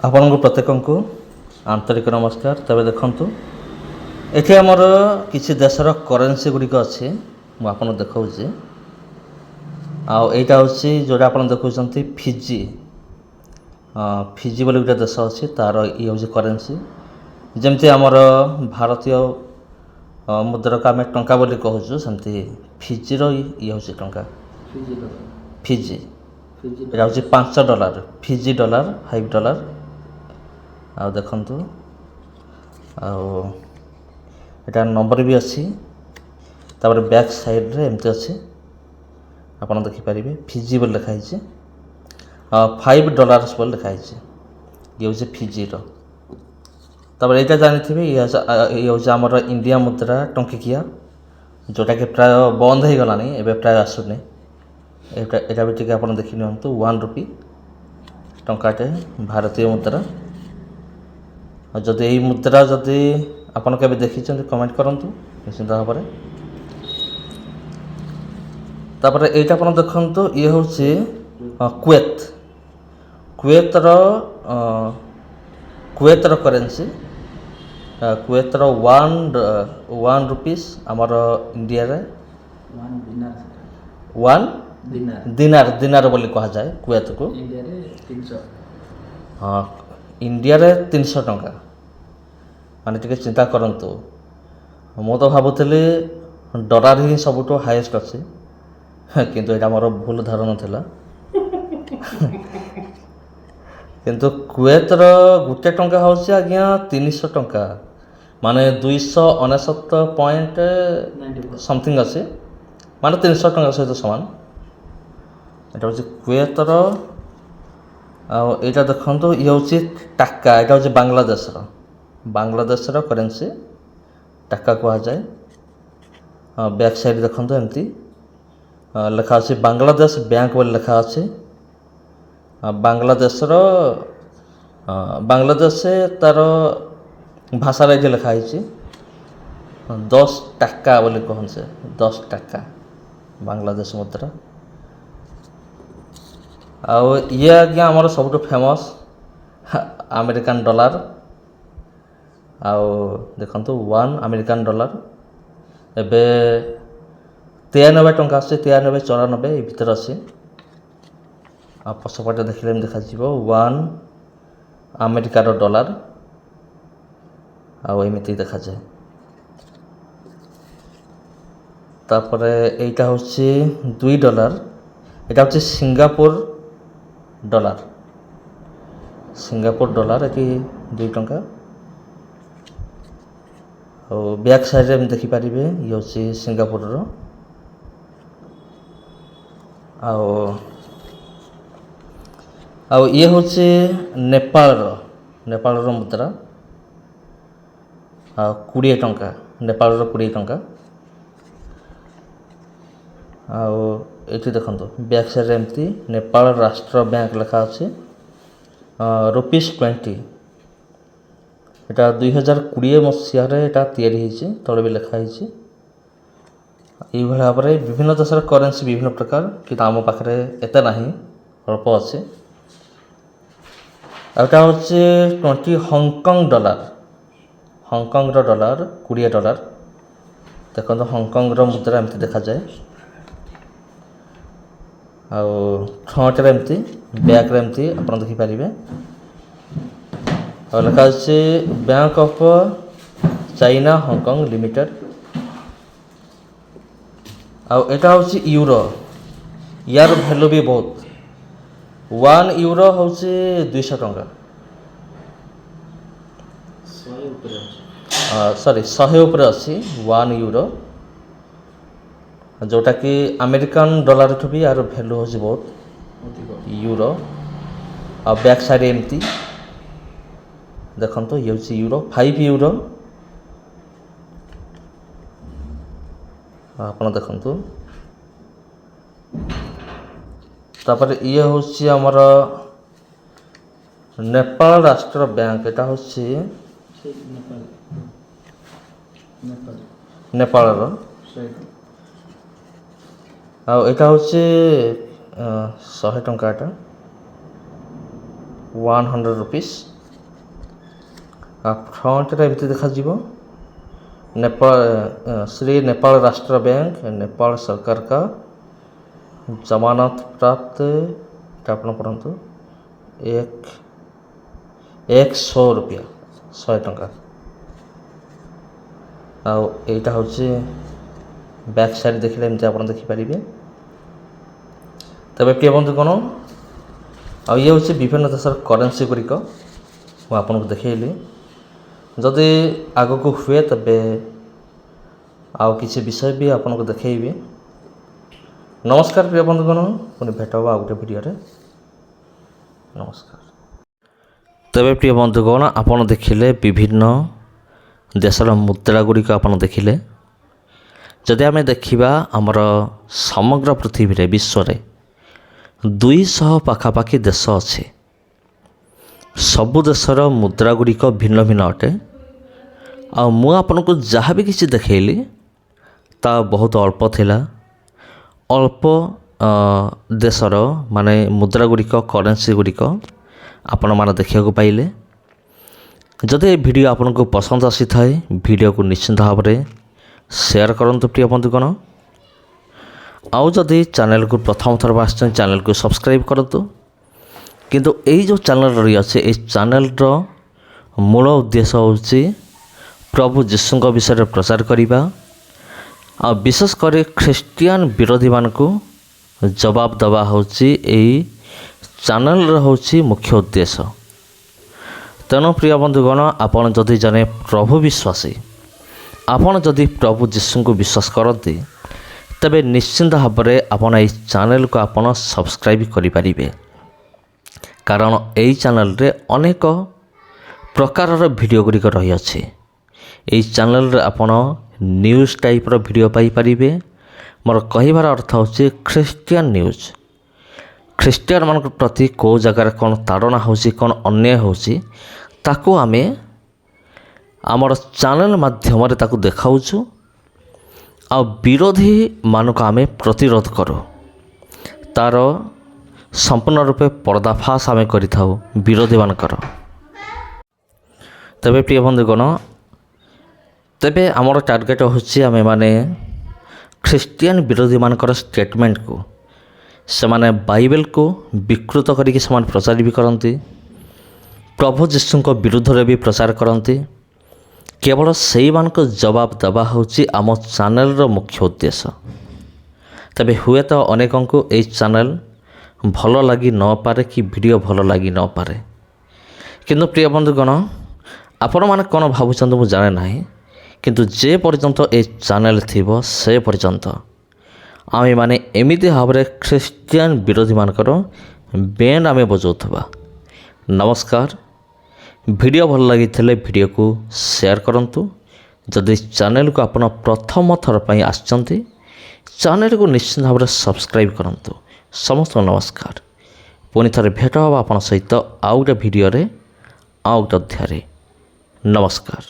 ଆପଣଙ୍କୁ ପ୍ରତ୍ୟେକଙ୍କୁ ଆନ୍ତରିକ ନମସ୍କାର। ତେବେ ଦେଖନ୍ତୁ, ଏଠି ଆମର କିଛି ଦେଶର କରେନ୍ସି ଗୁଡ଼ିକ ଅଛି, ମୁଁ ଆପଣଙ୍କୁ ଦେଖାଉଛି। ଆଉ ଏଇଟା ହେଉଛି ଯେଉଁଟା ଆପଣ ଦେଖୁଛନ୍ତି ଫିଜି। ଫିଜି ବୋଲି ଗୋଟେ ଦେଶ ଅଛି, ତା'ର ଇଏ ହେଉଛି କରେନ୍ସି। ଯେମିତି ଆମର ଭାରତୀୟ ମୁଦ୍ରାକୁ ଆମେ ଟଙ୍କା ବୋଲି କହୁଛୁ, ସେମିତି ଫିଜିର ଇଏ ହେଉଛି ଟଙ୍କା। ଫିଜି ଏଇଟା ହେଉଛି $5, ଫିଜି ଡଲାର, $5। ଆଉ ଦେଖନ୍ତୁ, ଆଉ ଏଇଟା ନମ୍ବର ବି ଅଛି। ତାପରେ ବ୍ୟାକ୍ ସାଇଡ଼୍ରେ ଏମିତି ଅଛି, ଆପଣ ଦେଖିପାରିବେ ଫିଜି ବୋଲି ଲେଖା ହେଇଛି, $5 ବୋଲି ଲେଖା ହେଇଛି। ଇଏ ହେଉଛି ଫିଜିର। ତାପରେ ଏଇଟା ଜାଣିଥିବେ, ଇଏ ହେଉଛି ଆମର ଇଣ୍ଡିଆ ମୁଦ୍ରା ଟଙ୍କିକିଆ, ଯେଉଁଟାକି ପ୍ରାୟ ବନ୍ଦ ହୋଇଗଲାଣି, ଏବେ ପ୍ରାୟ ଆସୁନି। ଏଇଟା ବି ଟିକେ ଆପଣ ଦେଖି ନିଅନ୍ତୁ, ₹1 ଟଙ୍କାଟେ ଭାରତୀୟ ମୁଦ୍ରା। ଆଉ ଯଦି ଏଇ ମୁଦ୍ରା ଯଦି ଆପଣ କେବେ ଦେଖିଛନ୍ତି କମେଣ୍ଟ କରନ୍ତୁ ନିଶ୍ଚିନ୍ତ ଭାବରେ। ତାପରେ ଏଇଟା ଆପଣ ଦେଖନ୍ତୁ, ଇଏ ହେଉଛି କୁଏତର କରେନ୍ସି। କୁଏତର ୱାନ୍ ରୁପିସ୍ ଆମର ଇଣ୍ଡିଆରେ ଦିନାର ବୋଲି କୁହାଯାଏ କୁଏତକୁ। ହଁ, ଇଣ୍ଡିଆରେ 300 ଟଙ୍କା। ମାନେ ଟିକେ ଚିନ୍ତା କରନ୍ତୁ, ମୁଁ ତ ଭାବୁଥିଲି ଡଲାର ହିଁ ସବୁଠୁ ହାଇଏଷ୍ଟ ଅଛି, କିନ୍ତୁ ଏଇଟା ମୋର ଭୁଲ ଧାରଣା ଥିଲା। କିନ୍ତୁ କୁଏତର ଗୋଟେ ଟଙ୍କା ହେଉଛି ଆଜ୍ଞା 300 ଟଙ୍କା, ମାନେ 299 ସମଥିଙ୍ଗ ଅଛି, ମାନେ 300 ଟଙ୍କା ସହିତ ସମାନ। ଏଇଟା ହେଉଛି କୁଏତର। ଆଉ ଏଇଟା ଦେଖନ୍ତୁ, ଇଏ ହେଉଛି ଟାକା। ଏଇଟା ହେଉଛି ବାଂଲାଦେଶର କରେନ୍ସି, ଟାକା କୁହାଯାଏ। ବ୍ୟାକ୍ ସାଇଡ଼୍ ଦେଖନ୍ତୁ, ଏମିତି ଲେଖା ଅଛି ବାଂଲାଦେଶ ବ୍ୟାଙ୍କ ବୋଲି ଲେଖା ଅଛି। ବାଂଲାଦେଶ ତା'ର ଭାଷାରେ ଏଠି ଲେଖା ହେଇଛି 10 ଟାକା ବୋଲି କହନ୍ତି, 10 ଟାକା ବାଂଲାଦେଶ ମୁଦ୍ରା। ଆଉ ଇଏ ଆଜ୍ଞା ଆମର ସବୁଠୁ ଫେମସ୍ ଆମେରିକାନ ଡଲାର। ଆଉ ଦେଖନ୍ତୁ, $1 ଏବେ 93 ଟଙ୍କା ଆସୁଛି, 93, 94 ଏଇ ଭିତରେ ଅଛି। ଆଉ ପଛପଟେ ଦେଖିଲେ ଏମିତି ଦେଖାଯିବ ଆମେରିକାର ଡଲାର, ଆଉ ଏମିତି ଦେଖାଯାଏ। ତାପରେ ଏଇଟା ହେଉଛି $2। ଏଇଟା ହେଉଛି ସିଙ୍ଗାପୁର ଡଲାର, ଏଠି 2 ଟଙ୍କା। ଆଉ ବ୍ୟାକ୍ ସାଇଡ଼୍ରେ ଏମିତି ଦେଖିପାରିବେ, ଇଏ ହେଉଛି ସିଙ୍ଗାପୁରର। ଆଉ ଇଏ ହେଉଛି ନେପାଳର ମୁଦ୍ରା, ଆଉ 20 ଟଙ୍କା, ନେପାଳର 20 ଟଙ୍କା। ଆଉ ଏଠି ଦେଖନ୍ତୁ, ବ୍ୟାକ୍ ସାଇଡ଼୍ରେ ଏମିତି ନେପାଳ ରାଷ୍ଟ୍ର ବ୍ୟାଙ୍କ ଲେଖା ଅଛି, ₹20। ଏଇଟା 2020 ମସିହାରେ ଏଇଟା ତିଆରି ହେଇଛି, ତଳେ ବି ଲେଖା ହେଇଛି। ଏଇଭଳି ଭାବରେ ବିଭିନ୍ନ ଦେଶର କରେନ୍ସି ବିଭିନ୍ନ ପ୍ରକାର, କିନ୍ତୁ ଆମ ପାଖରେ ଏତେ ନାହିଁ, ଅଳ୍ପ ଅଛି। ଆଉ ଏଇଟା ହେଉଛି 20 ହଂକଂ ଡଲାର, ହଂକଂର ଡଲାର $20। ଦେଖନ୍ତୁ, ହଂକଂର ମୁଦ୍ରା ଏମିତି ଦେଖାଯାଏ। ଆଉ ଫ୍ରଣ୍ଟରେ ଏମିତି, ବ୍ୟାକ୍ରେ ଏମିତି ଆପଣ ଦେଖିପାରିବେ। ଆଉ ଲେଖା ଅଛି bank of China Hong Kong limited. ଆଉ ଏଇଟା ହେଉଛି ୟୁରୋ। ୟାର ଭ୍ୟାଲୁ ବି ବହୁତ। €1 ହେଉଛି 200 ଟଙ୍କା। 100 ଉପରେ ଅଛି €1, ଯେଉଁଟାକି ଆମେରିକାନ ଡଲାରଠୁ ବି ୟାର ଭ୍ୟାଲୁ ହେଉଛି ବହୁତ ୟୁରୋ। ଆଉ ବ୍ୟାକ୍ ସାଇଡ଼୍ ଏମିତି ଦେଖନ୍ତୁ, ଇଏ ହେଉଛି €5। ଆପଣ ଦେଖନ୍ତୁ, ତାପରେ ଇଏ ହେଉଛି ଆମର ନେପାଳ ରାଷ୍ଟ୍ର ବ୍ୟାଙ୍କ। ଏଇଟା ହେଉଛି ନେପାଳର। ଆଉ ଏଇଟା ହେଉଛି 100 ଟଙ୍କା, ଏଟା $100। फ्रंट एमती देखा नेपाल श्री नेपाल राष्ट्र बैंक नेपाल सरकार का जमानत प्राप्त ଆପଣ ପଢ଼ନ୍ତୁ 100 रुपया 100 टंका ଆଉ ଏଇଟା ହେଉଛି ବ୍ୟାକ୍ ସାଇଡ଼୍ ଦେଖିଲେ ଏମିତି ଆପଣ ଦେଖିପାରିବେ। ତେବେ ପ୍ରିୟ ବନ୍ଧୁ କ'ଣ ଆଉ ଇଏ ହେଉଛି ବିଭିନ୍ନ ଦେଶର କରେନ୍ସି ଗୁଡ଼ିକ ମୁଁ ଆପଣଙ୍କୁ ଦେଖେଇଲି। ଯଦି ଆଗକୁ ହୁଏ ତେବେ ଆଉ କିଛି ବିଷୟ ବି ଆପଣଙ୍କୁ ଦେଖେଇବି। ନମସ୍କାର ପ୍ରିୟ ବନ୍ଧୁଗଣ, ପୁଣି ଭେଟ ହେବା ଆଉ ଗୋଟେ ଭିଡ଼ିଓରେ। ନମସ୍କାର। ତେବେ ପ୍ରିୟ ବନ୍ଧୁଗଣ, ଆପଣ ଦେଖିଲେ ବିଭିନ୍ନ ଦେଶର ମୁଦ୍ରା ଗୁଡ଼ିକ ଆପଣ ଦେଖିଲେ। ଯଦି ଆମେ ଦେଖିବା ଆମର ସମଗ୍ର ପୃଥିବୀରେ ବିଶ୍ୱରେ 200 ପାଖାପାଖି ଦେଶ ଅଛି। ସବୁ ଦେଶର ମୁଦ୍ରା ଗୁଡ଼ିକ ଭିନ୍ନ ଭିନ୍ନ ଅଟେ। ଆଉ ମୁଁ ଆପଣଙ୍କୁ ଯାହା ବି କିଛି ଦେଖେଇଲି ତା ବହୁତ ଅଳ୍ପ ଥିଲା। ଅଳ୍ପ ଦେଶର ମାନେ ମୁଦ୍ରା ଗୁଡ଼ିକ କରେନ୍ସି ଗୁଡ଼ିକ ଆପଣମାନେ ଦେଖିବାକୁ ପାଇଲେ। ଯଦି ଏ ଭିଡ଼ିଓ ଆପଣଙ୍କୁ ପସନ୍ଦ ଆସିଥାଏ ଭିଡ଼ିଓକୁ ନିଶ୍ଚିନ୍ତ ଭାବରେ ସେୟାର କରନ୍ତୁ ପ୍ରିୟ ବନ୍ଧୁଗଣ। ଆଉ ଯଦି ଚ୍ୟାନେଲକୁ ପ୍ରଥମ ଥର ଆସିଛନ୍ତି ଚ୍ୟାନେଲକୁ ସବସ୍କ୍ରାଇବ୍ କରନ୍ତୁ। କିନ୍ତୁ ଏଇ ଯେଉଁ ଚ୍ୟାନେଲ ରହିଅଛି ଏଇ ଚ୍ୟାନେଲର ମୂଳ ଉଦ୍ଦେଶ୍ୟ ହେଉଛି ପ୍ରଭୁ ଯୀଶୁଙ୍କ ବିଷୟରେ ପ୍ରଚାର କରିବା ଆଉ ବିଶେଷ କରି ଖ୍ରୀଷ୍ଟିଆନ ବିରୋଧୀମାନଙ୍କୁ ଜବାବ ଦେବା ହେଉଛି ଏହି ଚ୍ୟାନେଲର ହେଉଛି ମୁଖ୍ୟ ଉଦ୍ଦେଶ୍ୟ। ତେଣୁ ପ୍ରିୟ ବନ୍ଧୁଗଣ, ଆପଣ ଯଦି ଜଣେ ପ୍ରଭୁ ବିଶ୍ୱାସୀ, ଆପଣ ଯଦି ପ୍ରଭୁ ଯୀଶୁଙ୍କୁ ବିଶ୍ୱାସ କରନ୍ତି ତେବେ ନିଶ୍ଚିନ୍ତ ଭାବରେ ଆପଣ ଏହି ଚ୍ୟାନେଲକୁ ଆପଣ ସବସ୍କ୍ରାଇବ୍ କରିପାରିବେ। କାରଣ ଏହି ଚ୍ୟାନେଲରେ ଅନେକ ପ୍ରକାରର ଭିଡ଼ିଓ ଗୁଡ଼ିକ ରହିଅଛି। ଏହି ଚ୍ୟାନେଲରେ ଆପଣ ନ୍ୟୁଜ୍ ଟାଇପ୍ର ଭିଡ଼ିଓ ପାଇପାରିବେ। ମୋର କହିବାର ଅର୍ଥ ହେଉଛି ଖ୍ରୀଷ୍ଟିଆନ ନ୍ୟୁଜ୍। ଖ୍ରୀଷ୍ଟିଆନମାନଙ୍କ ପ୍ରତି କେଉଁ ଜାଗାରେ କ'ଣ ତାଡ଼ନା ହେଉଛି, କ'ଣ ଅନ୍ୟାୟ ହେଉଛି ତାକୁ ଆମେ ଆମର ଚ୍ୟାନେଲ ମାଧ୍ୟମରେ ତାକୁ ଦେଖାଉଛୁ ଆଉ ବିରୋଧୀମାନଙ୍କୁ ଆମେ ପ୍ରତିରୋଧ କରୁ। ତା'ର ସମ୍ପୂର୍ଣ୍ଣ ରୂପେ ପର୍ଦ୍ଦାଫାସ ଆମେ କରିଥାଉ ବିରୋଧୀମାନଙ୍କର। ତେବେ ପ୍ରିୟ ବନ୍ଧୁଗଣ, ତେବେ ଆମର ଟାର୍ଗେଟ୍ ହେଉଛି ଆମେମାନେ ଖ୍ରୀଷ୍ଟିଆନ ବିରୋଧୀମାନଙ୍କର ଷ୍ଟେଟମେଣ୍ଟକୁ ସେମାନେ ବାଇବେଲକୁ ବିକୃତ କରିକି ସେମାନେ ପ୍ରଚାର ବି କରନ୍ତି, ପ୍ରଭୁ ଯୀଶୁଙ୍କ ବିରୁଦ୍ଧରେ ବି ପ୍ରଚାର କରନ୍ତି। କେବଳ ସେଇମାନଙ୍କ ଜବାବ ଦେବା ହେଉଛି ଆମ ଚ୍ୟାନେଲର ମୁଖ୍ୟ ଉଦ୍ଦେଶ୍ୟ। ତେବେ ହୁଏତ ଅନେକଙ୍କୁ ଏହି ଚ୍ୟାନେଲ ଭଲ ଲାଗି ନପାରେ କି ଭିଡ଼ିଓ ଭଲ ଲାଗି ନପାରେ। କିନ୍ତୁ ପ୍ରିୟ ବନ୍ଧୁଗଣ, ଆପଣମାନେ କ'ଣ ଭାବୁଛନ୍ତି ମୁଁ ଜାଣେ ନାହିଁ, କିନ୍ତୁ ଯେ ପର୍ଯ୍ୟନ୍ତ ଏ ଚ୍ୟାନେଲ ଥିବ ସେ ପର୍ଯ୍ୟନ୍ତ ଆମେମାନେ ଏମିତି ଭାବରେ ଖ୍ରୀଷ୍ଟିଆନ ବିରୋଧୀମାନଙ୍କର ବ୍ୟାଣ୍ଡ ଆମେ ବଜାଉଥିବା। ନମସ୍କାର। ଭିଡ଼ିଓ ଭଲ ଲାଗିଥିଲେ ଭିଡ଼ିଓକୁ ସେୟାର କରନ୍ତୁ। ଯଦି ଚ୍ୟାନେଲକୁ ଆପଣ ପ୍ରଥମ ଥର ପାଇଁ ଆସିଛନ୍ତି ଚ୍ୟାନେଲକୁ ନିଶ୍ଚିତ ଭାବରେ ସବସ୍କ୍ରାଇବ୍ କରନ୍ତୁ। ସମସ୍ତଙ୍କୁ ନମସ୍କାର। ପୁଣି ଥରେ ଭେଟ ହେବା ଆପଣଙ୍କ ସହିତ ଆଉ ଗୋଟେ ଭିଡ଼ିଓରେ ଆଉ ଗୋଟେ ଅଧ୍ୟାୟରେ। ନମସ୍କାର।